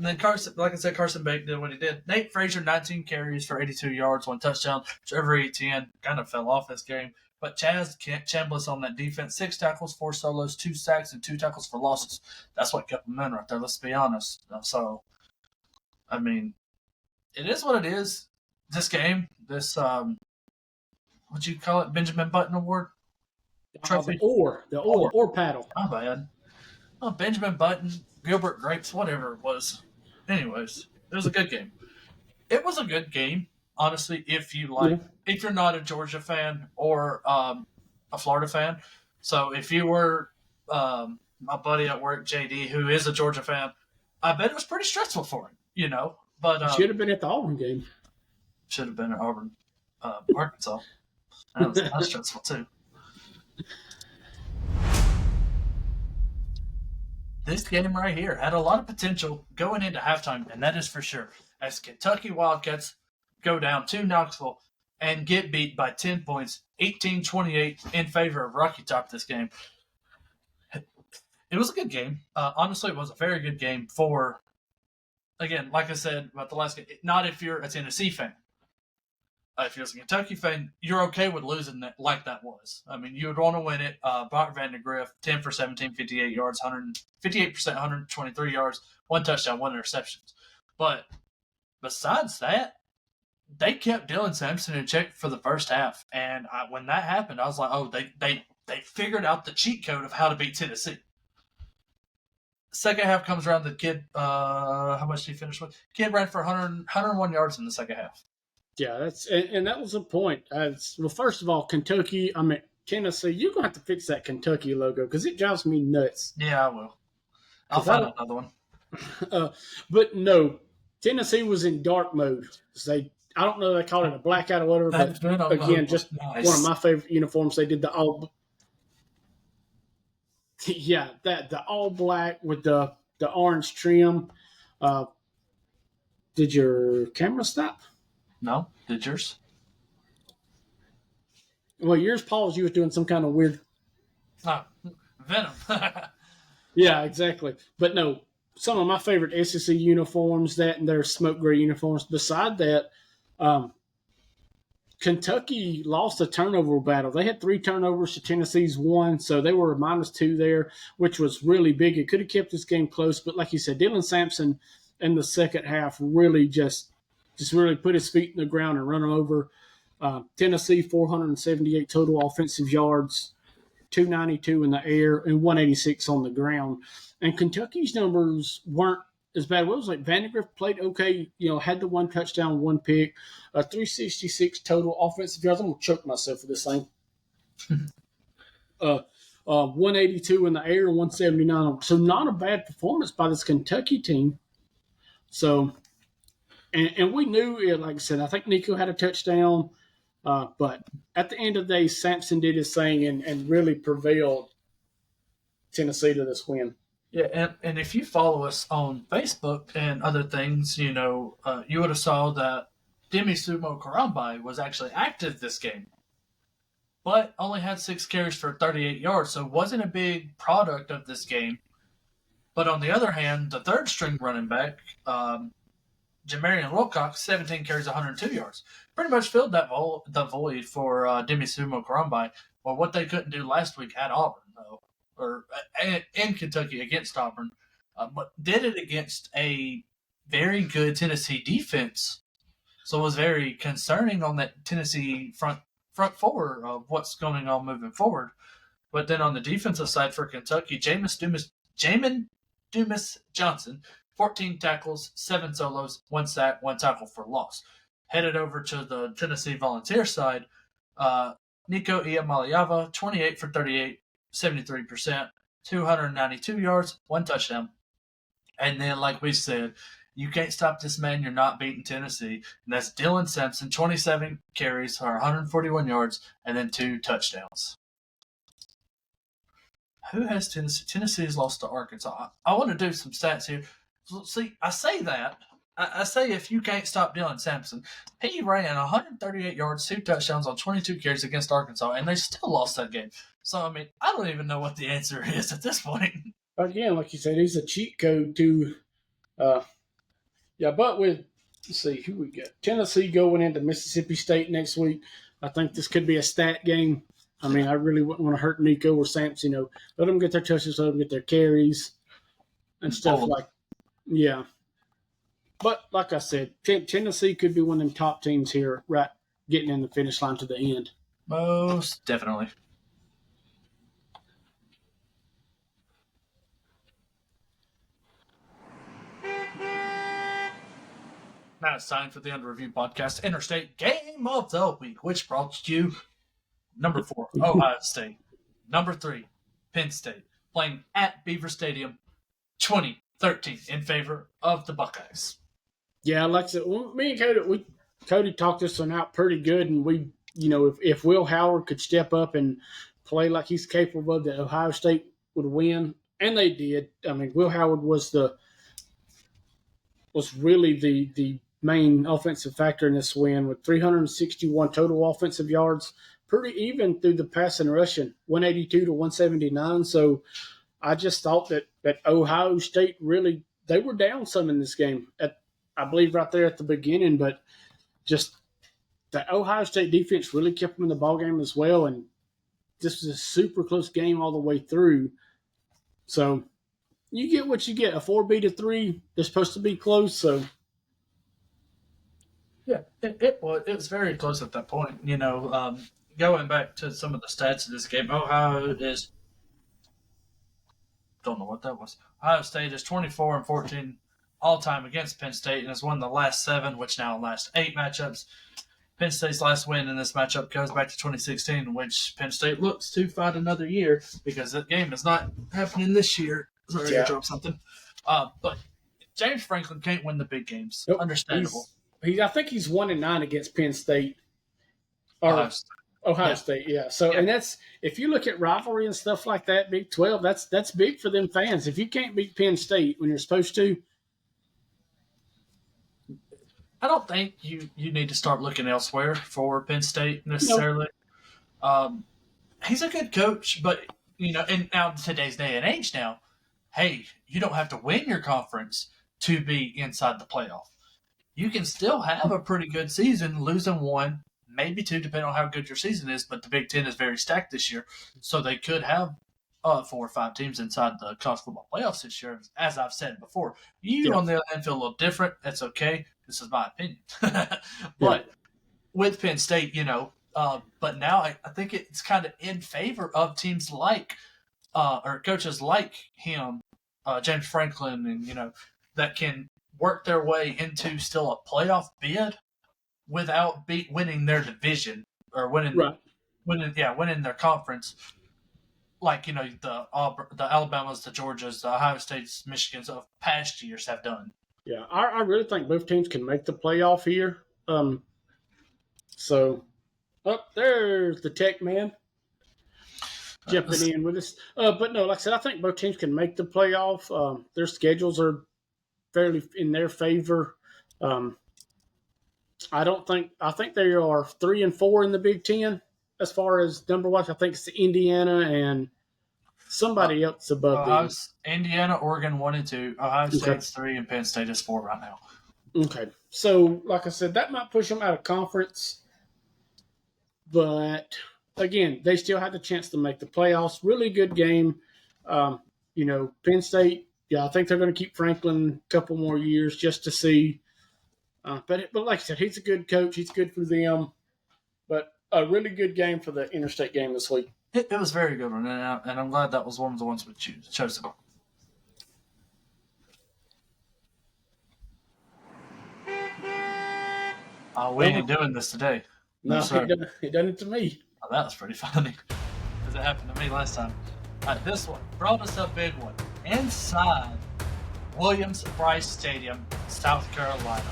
then Carson, like I said, Carson Beck did what he did. Nate Frazier, 19 carries for 82 yards, 1 touchdown. Trevor Etienne kind of fell off this game. But Chaz Chambliss on that defense, 6 tackles, 4 solos, 2 sacks, and 2 tackles for losses. That's what kept them in right there, let's be honest. So, I mean, it is what it is. This game, what'd you call it, Benjamin Button Award? Trophy? Or paddle. My bad. Oh, Benjamin Button, Gilbert Grapes, whatever it was. Anyways, it was a good game. It was a good game, honestly, if you're not a Georgia fan or a Florida fan. So if you were my buddy at work, JD, who is a Georgia fan, I bet it was pretty stressful for him, But should have been at the Auburn game. Should have been at Auburn, Arkansas. That was stressful too. This game right here had a lot of potential going into halftime, and that is for sure. As Kentucky Wildcats go down to Knoxville and get beat by 10 points, 18-28 in favor of Rocky Top this game. It was a good game. Honestly, it was a very good game for, again, like I said about the last game, not if you're a Tennessee fan. If you're a Kentucky fan, you're okay with losing that like that was. I mean, you would want to win it. Bart Van de Griff, 10 for 17, 58 yards, 58%, 123 yards, 1 touchdown, 1 interception. But besides that, they kept Dylan Sampson in check for the first half. And when that happened, I was like, oh, they figured out the cheat code of how to beat Tennessee. Second half comes around, the kid, how much did he finish with? Kid ran for 101 yards in the second half. Yeah, that was the point. Well, first of all, Tennessee, you're going to have to fix that Kentucky logo because it drives me nuts. Yeah, I will. I'll find another one. But no, Tennessee was in dark mode. I don't know if they called it a blackout or whatever, but again, just nice. One of my favorite uniforms. They did the all black with the orange trim. Did your camera stop? No. Did yours? Well, yours paused. You was doing some kind of weird. Venom. Yeah, exactly. But no, some of my favorite SEC uniforms, that and their smoke gray uniforms. Beside that, Kentucky lost a turnover battle. They had 3 turnovers to Tennessee's 1, so they were -2 there, which was really big. It could have kept this game close, but like you said, Dylan Sampson in the second half really just really put his feet in the ground and run them over. Tennessee, 478 total offensive yards, 292 in the air, and 186 on the ground. And Kentucky's numbers weren't as bad. It was like Vandegrift played okay, had the 1 touchdown, 1 pick, 366 total offensive yards. I'm going to choke myself for this thing. 182 in the air, 179. So not a bad performance by this Kentucky team. So, and we knew, like I said, I think Nico had a touchdown. But at the end of the day, Sampson did his thing and really prevailed Tennessee to this win. Yeah, and if you follow us on Facebook and other things, you would have saw that Demi Sumo Karambai was actually active this game, but only had 6 carries for 38 yards, so wasn't a big product of this game. But on the other hand, the third string running back, Jamarian Wilcox, 17 carries, 102 yards. Pretty much filled the void for Demi Sumo Karambai, or what they couldn't do last week at Auburn, though, or in Kentucky against Auburn, but did it against a very good Tennessee defense. So it was very concerning on that Tennessee front four of what's going on moving forward. But then on the defensive side for Kentucky, Jamin Dumas Johnson, 14 tackles, 7 solos, 1 sack, 1 tackle for loss. Headed over to the Tennessee Volunteer side, Nico Iamaliava, 28 for 38, 73%, 292 yards, 1 touchdown. And then, like we said, you can't stop this man, you're not beating Tennessee. And that's Dylan Sampson, 27 carries for 141 yards, and then 2 touchdowns. Who has Tennessee? Tennessee has lost to Arkansas. I want to do some stats here. See, I say that. I say if you can't stop Dylan Sampson, he ran 138 yards, 2 touchdowns on 22 carries against Arkansas, and they still lost that game. So, I mean, I don't even know what the answer is at this point. Again, like you said, he's a cheat code to but let's see who we got. Tennessee going into Mississippi State next week. I think this could be a stat game. I mean, I really wouldn't want to hurt Nico or Sampson. Let them get their touches, let them get their carries and stuff yeah. But like I said, Tennessee could be one of them top teams here, right, getting in the finish line to the end. Most definitely. Now it's time for the Under Review Podcast Interstate Game of the Week, which brought to you number 4, Ohio State. Number 3, Penn State, playing at Beaver Stadium, 2013 in favor of the Buckeyes. Yeah, like I said, me and Cody talked this one out pretty good, and we, if Will Howard could step up and play like he's capable of, that Ohio State would win, and they did. I mean, Will Howard was really the main offensive factor in this win with 361 total offensive yards, pretty even through the passing and rushing, 182 to 179. So I just thought that Ohio State really, they were down some in this game, I believe right there at the beginning, but just the Ohio State defense really kept them in the ballgame as well, and this was a super close game all the way through. So you get what you get. A 4-3. They're supposed to be close, so. Yeah, it was very close at that point. Going back to some of the stats of this game, Ohio is, don't know what that was. Ohio State is 24-14 all time against Penn State and has won the last 7, which now last 8 matchups. Penn State's last win in this matchup goes back to 2016, which Penn State looks to fight another year because that game is not happening this year. Sorry, I dropped something. But James Franklin can't win the big games. Nope. Understandable. I think he's 1-9 against Penn State. Or Ohio State, yeah. So, and that's, if you look at rivalry and stuff like that, Big 12, that's big for them fans. If you can't beat Penn State when you're supposed to, I don't think you need to start looking elsewhere for Penn State necessarily. Nope. He's a good coach, but and now in today's day and age now, hey, you don't have to win your conference to be inside the playoff. You can still have a pretty good season, losing 1, maybe 2, depending on how good your season is. But the Big Ten is very stacked this year, so they could have 4 or 5 teams inside the college football playoffs this year. As I've said before, on the other hand feel a little different. That's okay. This is my opinion. But with Penn State, but now I think it's kind of in favor of teams like or coaches like him, James Franklin, and that can work their way into still a playoff bid without winning their division or winning their conference, like the Auburn, the Alabamas, the Georgias, the Ohio States, Michigans of past years have done. Yeah, I really think both teams can make the playoff here. So, there's the tech man jumping in with us. But no, like I said, I think both teams can make the playoff. Their schedules are fairly in their favor. I think they are 3 and 4 in the Big Ten as far as number wise. I think it's Indiana and somebody else above them. Indiana, Oregon 1 and 2. Ohio State's 3 and Penn State is 4 right now. Okay, so like I said, that might push them out of conference, but again, they still have the chance to make the playoffs. Really good game. Penn State. Yeah, I think they're going to keep Franklin a couple more years just to see. But like I said, he's a good coach. He's good for them. But a really good game for the interstate game this week. It was a very good one, and I'm glad that was one of the ones we chose. We ain't doing this today. No, he done it to me. Oh, that was pretty funny because it happened to me last time. All right, this one brought us a big one. Inside Williams-Brice Stadium, South Carolina,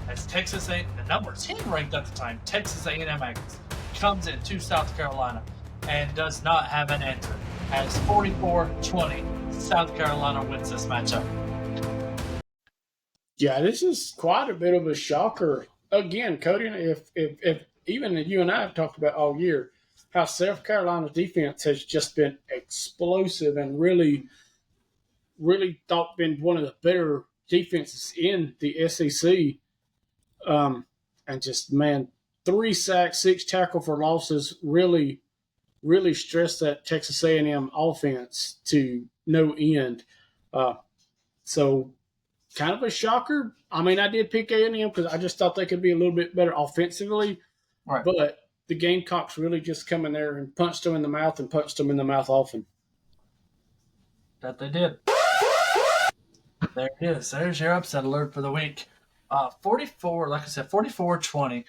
as Texas A&M, the number 10 ranked at the time, Texas A&M Aggies, comes into South Carolina and does not have an answer. As 44-20, South Carolina wins this matchup. Yeah, this is quite a bit of a shocker. Again, Cody, if even you and I have talked about all year, how South Carolina's defense has just been explosive and really been one of the better defenses in the SEC. And just, man, 3 sacks, 6 tackle for losses really stressed that Texas A&M offense to no end. So kind of a shocker. I mean, I did pick A&M because I just thought they could be a little bit better offensively. Right. But the Gamecocks really just come in there and punched them in the mouth and punched them in the mouth often. That they did. There it is. There's your upset alert for the week. 44, like I said, 44-20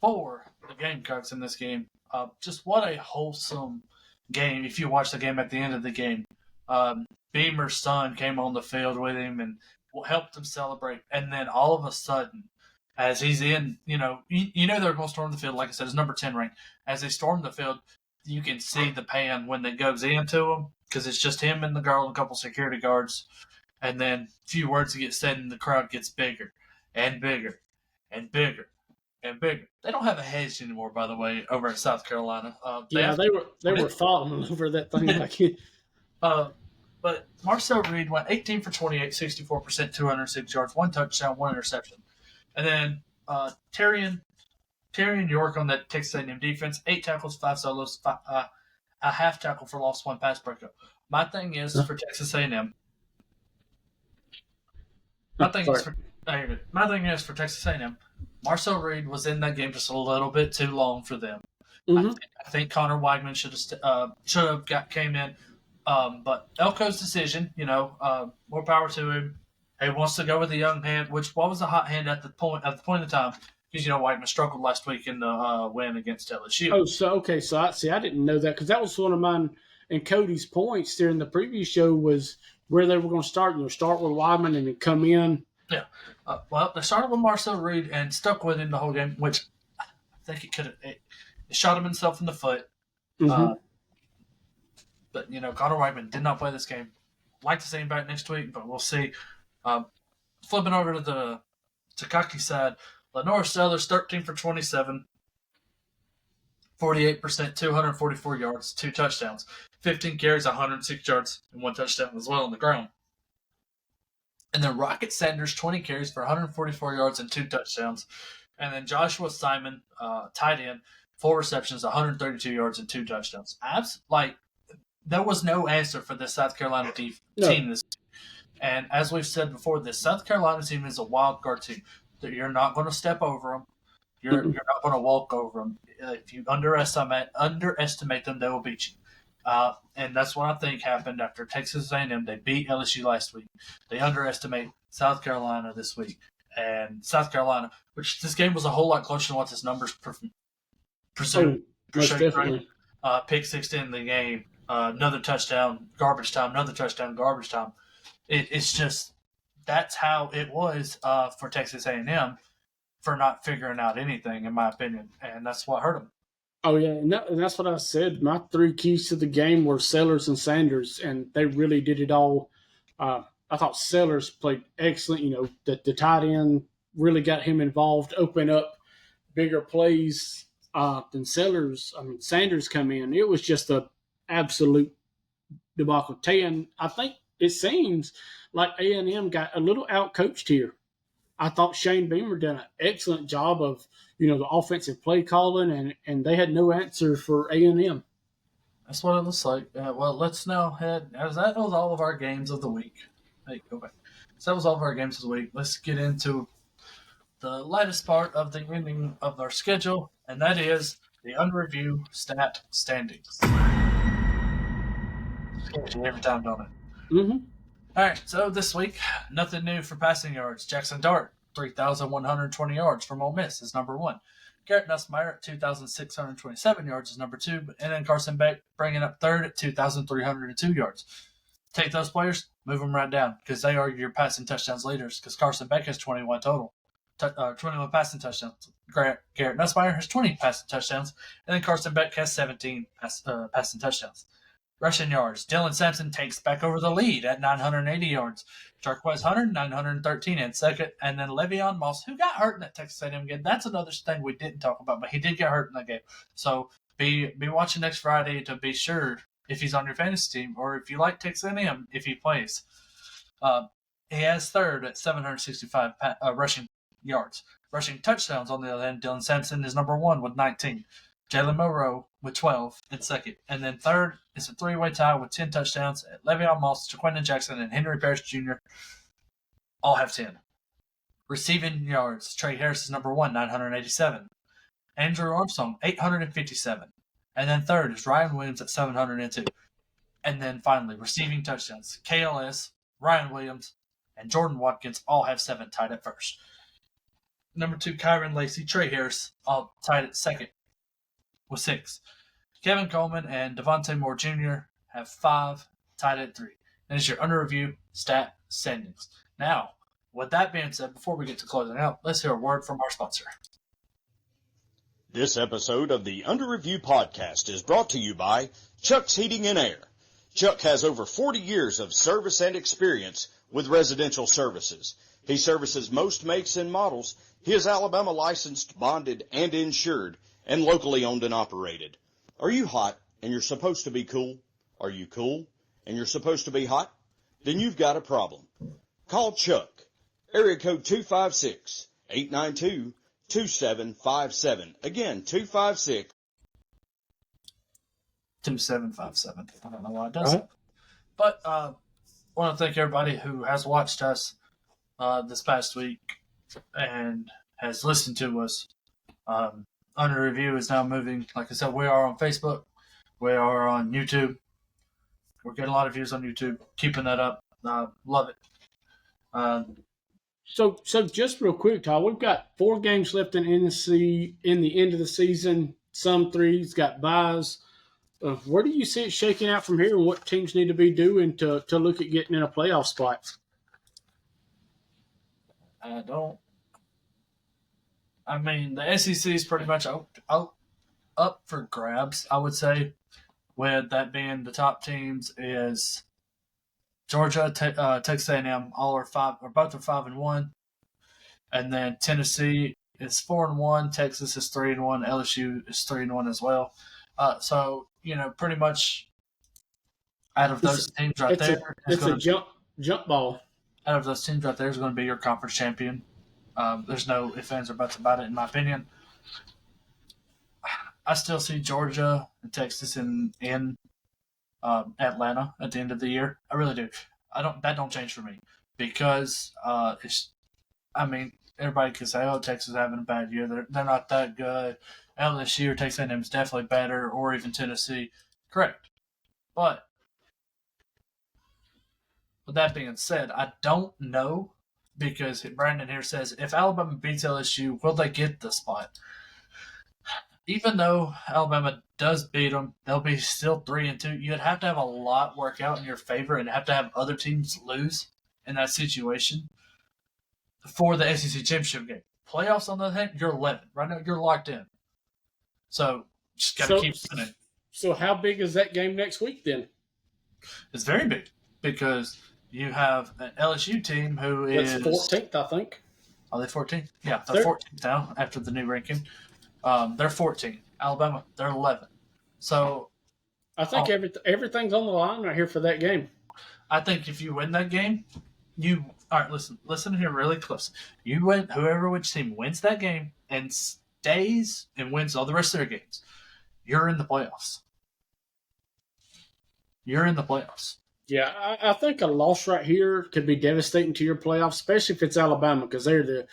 for the Gamecocks in this game. Just what a wholesome game. If you watch the game at the end of the game, Beamer's son came on the field with him and helped him celebrate. And then all of a sudden, as he's in, you know they're going to storm the field. Like I said, it's number 10 ranked. As they storm the field, you can see the pan when it goes into him because it's just him and the girl and a couple security guards. And then a few words get said and the crowd gets bigger and bigger and bigger and bigger. They don't have a hedge anymore, by the way, over in South Carolina. They were falling over that thing like it. But Marcel Reed went 18 for 28, 64%, 206 yards, 1 touchdown, 1 interception. And then Terrian York on that Texas A&M defense, 8 tackles, 5 solos, a half tackle for loss, 1 pass breakup. My thing is for Texas A&M. My thing is for Texas A&M. Marcel Reed was in that game just a little bit too long for them. Mm-hmm. I think Connor Weigman should have came in. But Elko's decision, more power to him. He wants to go with the young hand, what was a hot hand at the point of the time, because Weigman struggled last week in the win against LSU. Oh, so I didn't know that because that was one of mine and Cody's points during the previous show was where they were going to start. Start with Weigman and then come in. Yeah. Well, they started with Marcel Reed and stuck with him the whole game, which I think it shot him himself in the foot. Mm-hmm. But, Connor Weigman did not play this game. Like to see him back next week, but we'll see. Flipping over to the Takaki side, Lenore Sellers, 13 for 27, 48%, 244 yards, 2 touchdowns. 15 carries, 106 yards, and 1 touchdown as well on the ground. And then Rocket Sanders, 20 carries for 144 yards and 2 touchdowns. And then Joshua Simon, tight end, 4 receptions, 132 yards, and 2 touchdowns. There was no answer for the South Carolina team this year. And as we've said before, this South Carolina team is a wild card team. You're not going to step over them. You're not going to walk over them. If you underestimate them, they will beat you. And that's what I think happened after Texas A&M. They beat LSU last week. They underestimate South Carolina this week. And South Carolina, which this game was a whole lot closer than what this numbers presume. Most definitely. Pick 6 in the game. Another touchdown, garbage time, another touchdown, garbage time. It's just that's how it was for Texas A&M for not figuring out anything, in my opinion, and that's what hurt them. Oh, yeah, and that's what I said. My 3 keys to the game were Sellers and Sanders, and they really did it all. I thought Sellers played excellent. The tight end really got him involved, open up bigger plays than Sanders come in. It was just a absolute debacle. I think it seems like A&M got a little out-coached here. I thought Shane Beamer did an excellent job of, the offensive play calling, and they had no answer for A&M. That's what it looks like. Well, let's now head, as that was all of our games of the week. Hey, go back. So that was all of our games of the week. Let's get into the lightest part of the ending of our schedule, and that is the under-review stat standings. Every time, don't it? Mm-hmm. All right, so this week, nothing new for passing yards. Jackson Dart, 3,120 yards from Ole Miss is number 1. Garrett Nussmeier at 2,627 yards is number 2. And then Carson Beck bringing up third at 2,302 yards. Take those players, move them right down because they are your passing touchdowns leaders because Carson Beck has 21 total. 21 passing touchdowns. Garrett Nussmeier has 20 passing touchdowns. And then Carson Beck has 17 passing touchdowns. Rushing yards. Dylan Sampson takes back over the lead at 980 yards. Jarquez Hunter, 913 in second. And then Le'Veon Moss, who got hurt in that Texas A&M game. That's another thing we didn't talk about, but he did get hurt in that game. So be watching next Friday to be sure if he's on your fantasy team or if you like Texas A&M, if he plays. He has third at 765 rushing yards. Rushing touchdowns, on the other hand, Dylan Sampson is number 1 with 19. Jalen Monroe with 12 in second. And then third is a 3-way tie with 10 touchdowns. Le'Veon Moss, Jaquindon Jackson, and Henry Parrish Jr. all have 10. Receiving yards, Trey Harris is number 1, 987. Andrew Armstrong, 857. And then third is Ryan Williams at 702. And then finally, receiving touchdowns, KLS, Ryan Williams, and Jordan Watkins all have 7 tied at first. Number 2, Kyron Lacey, Trey Harris, all tied at second with 6. Kevin Coleman and Devontae Moore Jr. have 5, tied at 3. And it's your under-review stat standings. Now, with that being said, before we get to closing out, let's hear a word from our sponsor. This episode of the Under Review podcast is brought to you by Chuck's Heating and Air. Chuck has over 40 years of service and experience with residential services. He services most makes and models. He is Alabama licensed, bonded, and insured, and locally owned and operated. Are you hot and you're supposed to be cool? Are you cool and you're supposed to be hot? Then you've got a problem. Call Chuck. Area code 256-892-2757. Again, 256. 2757. I don't know why it does it. But I want to thank everybody who has watched us this past week and has listened to us. Under Review is now moving. Like I said, we are on Facebook. We are on YouTube. We're getting a lot of views on YouTube. Keeping that up. Love it. So just real quick, Todd, we've got 4 games left in the end of the season. Some 3's got buys. Where do you see it shaking out from here, and what teams need to be doing to look at getting in a playoff spot? The SEC is pretty much up for grabs, I would say, with that being the top teams is Georgia, Texas A&M, both are 5-1, and then Tennessee is 4-1, Texas is 3-1, LSU is 3-1 as well. So pretty much out of those teams right there, it's a jump ball. Out of those teams right there is going to be your conference champion. There's no ifs, ands, or buts about it, in my opinion. I still see Georgia and Texas in Atlanta at the end of the year. I really do. That don't change for me because everybody can say, "Oh, Texas is having a bad year. They're not that good." LSU or Texas A&M is definitely better, or even Tennessee. Correct, but with that being said, I don't know because Brandon here says if Alabama beats LSU, will they get the spot? Even though Alabama does beat them, they'll be still 3-2. You'd have to have a lot work out in your favor and have to have other teams lose in that situation for the SEC championship game. Playoffs, on the other hand, you're 11. Right now, you're locked in. So, just got to keep winning. So, how big is that game next week then? It's very big because you have an LSU team who is 14th, I think. Are they 14th? Yeah, they're 14th now after the new ranking. They're 14. Alabama, they're 11. So I think everything's on the line right here for that game. I think if you win that game, all right. Listen here really close. You win. Which team wins that game and stays and wins all the rest of their games, you're in the playoffs. You're in the playoffs. Yeah, I think a loss right here could be devastating to your playoffs, especially if it's Alabama because they're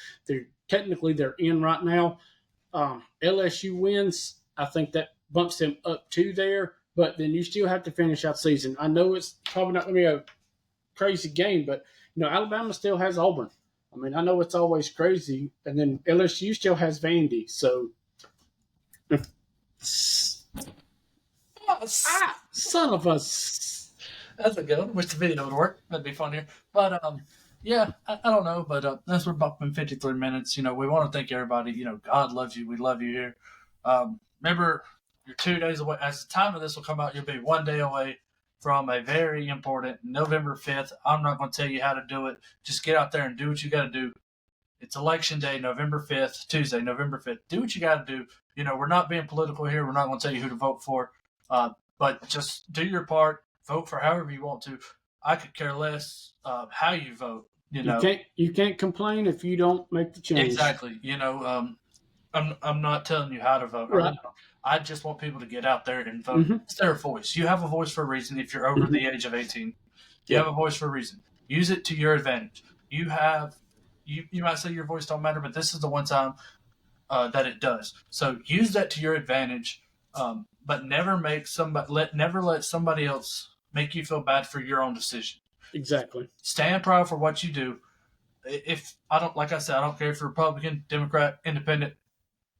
technically in right now. LSU wins, I think that bumps them up to there, but then you still have to finish out the season. I know it's probably not going to be a crazy game, but Alabama still has Auburn. I know it's always crazy, and then LSU still has Vandy. So, son of a. That's a good one. Wish the video would work. That'd be fun here. But yeah, I don't know, but that's we're bumping 53 minutes. We want to thank everybody. God loves you. We love you here. Remember, you're 2 days away. As the time of this will come out, you'll be 1 day away from a very important November 5th. I'm not going to tell you how to do it. Just get out there and do what you got to do. It's Election Day, November 5th, Tuesday, November 5th. Do what you got to do. We're not being political here. We're not going to tell you who to vote for. But just do your part. Vote for however you want to. I could care less how you vote. You can't complain if you don't make the change. Exactly. I'm not telling you how to vote. Right. I just want people to get out there and vote. Mm-hmm. It's their voice. You have a voice for a reason. If you're over the age of 18, you have a voice for a reason. Use it to your advantage. You might say your voice don't matter, but this is the one time that it does. So use that to your advantage. But never let somebody else make you feel bad for your own decision. Exactly. Stand proud for what you do. If I don't, like I said, I don't care if you're Republican, Democrat, Independent,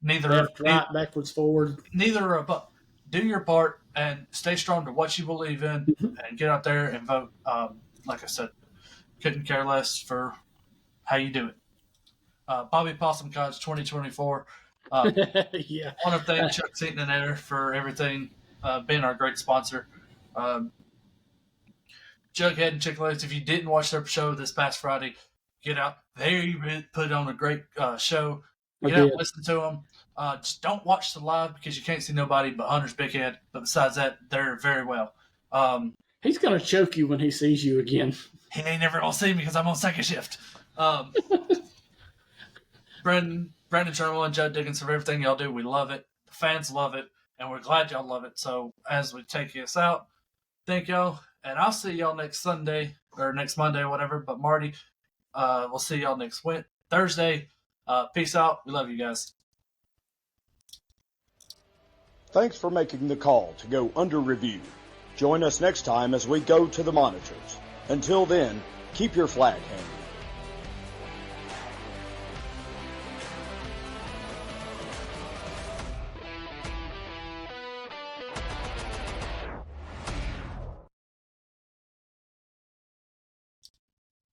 neither left, right, backwards, forward. Neither of but do your part and stay strong to what you believe in and get out there and vote. Like I said, couldn't care less for how you do it. Bobby Possum College 2024. Yeah. I want to thank Chuck Seaton and Air for everything, being our great sponsor. Jughead and Chick-fil-A's, if you didn't watch their show this past Friday, get out. They put on a great show. Get out and listen to them. Just don't watch the live because you can't see nobody but Hunter's big head. But besides that, they're very well. He's going to choke you when he sees you again. He ain't never going to see me because I'm on second shift. Brandon Trammell and Jud Dickinson, for everything y'all do, we love it. The fans love it, and we're glad y'all love it. So as we take us out, thank y'all, and I'll see y'all next Sunday or next Monday or whatever. But Marty, we'll see y'all next Thursday. Peace out. We love you guys. Thanks for making the call to go under review. Join us next time as we go to the monitors. Until then, keep your flag handy.